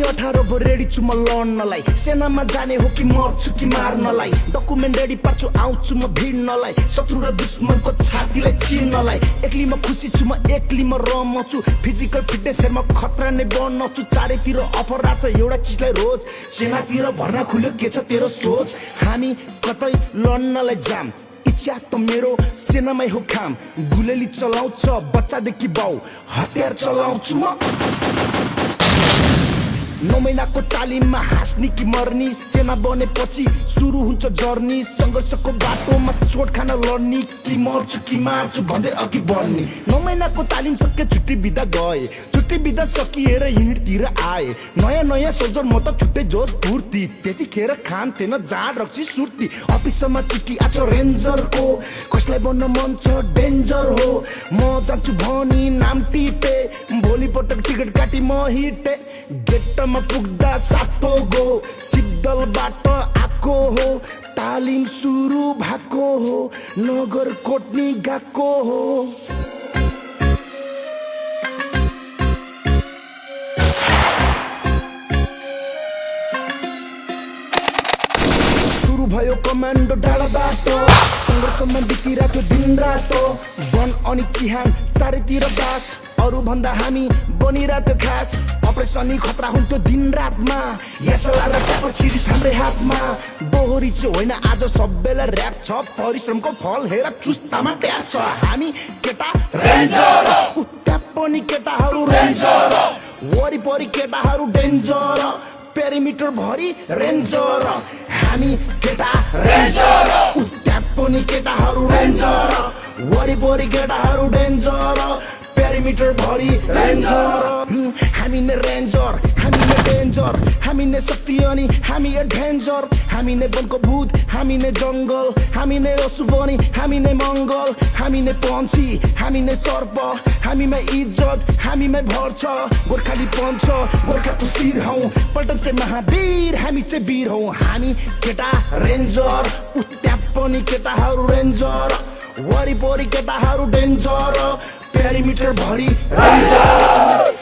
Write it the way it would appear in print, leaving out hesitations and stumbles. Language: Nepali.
18 भो रेडी छु म लड्नलाई सेनामा जाने हो कि मर्छु कि मार्नलाई डकुमेन्ट रेडी पार्छु आउँछु म भिड्नलाई शत्रु र दुश्मनको छातीलाई चिर्नलाई एक्ली म खुसी छु म एक्ली म रमछु फिजिकल फिटनेस हेरमा खतरा नै बनाउँछु चारैतिर अफर राछ एउटा चिजलाई रोज सेनातिर भर्ना खुल्यो के छ तेरो सोच हामी कतै लड्नलाई जाम इच्छा त मेरो सेनामै हो काम गुलेली चलाउँछ बच्चादेखि बाउ हतियार चलाउँछु म 9 महिनाको तालिममा हाँस्ने कि मर्नी सेना बनेपछि सुरु हुन्छ जर्नी संघर्षको बाटोमा चोट खान लड्ने कि मर्छु कि मार्छु भन्दै अघि बढ्ने 9 महिनाको तालिम सके छुट्टी बिदा गए छुट्टी बिदा सकिएर युनिटतिर आए नयाँ नयाँ सोल्जर म त छुट्टै जोस फुर्ती त्यतिखेर खान थिएन जाँड रक्सी सुर्ती अफिसमा चिठी आछ रेन्जरको कसलाई बन्न मन छ डेन्जर हो म जान्छु भनी नाम टिपे भोलिपटक टिकट काटी म हिटे गेटमा पुग्दा सातो गो सिद्धलबाट आको हो तालिम सुरु भएको हो नगर कोट्नी गएको हो सुरु भयो कमान्डो डाँडाबाट सङ्घर्षमा बितिरहेको दिन रातो वन अनि चिहान चारैतिर बास अरु भन्दा हामी बनिरहेको खास अपरेसनी खतरा हुन्थ्यो दिन रातमा यसला र ट्यापर सिरिज हाम्रै हातमा दोहोरी चाहिँ होइन आज सबैलाई ऱ्याप छ परिश्रमको फल हेर चुस्तामा ट्याप छ हामी केटा रेन्जर ट्याप पनि केटाहरू रेन्जर वरिपरि केटाहरू डेन्जर पेरिमिटर भरि रेन्जर हामी केटा रेन्जर ट्याप पनि केटाहरू रेन्जर वरिपरि केटाहरू डेन्जर पेरिमिटर भरि रेन्जर हामी नै रेन्जर हामी नै डेन्जर हामी नै शक्ति अनि हामी डेन्जर हामी नै वनको भूत हामी नै जङ्गल हामी नै असुबनी हामी नै मङ्गल हामी नै पन्छी हामी नै सर्प हामीमा इज्जत हामीमै भर छ गोर्खाली पञ्च गोर्खाको शिर हौ पल्टन चाहिँ महावीर हामी चाहिँ वीर हौ हामी केटा रेन्जर ट्याप पनि केटाहरू रेन्जर वरिपरि केटाहरू डेन्जर पेरिमिटर भरि रेन्जर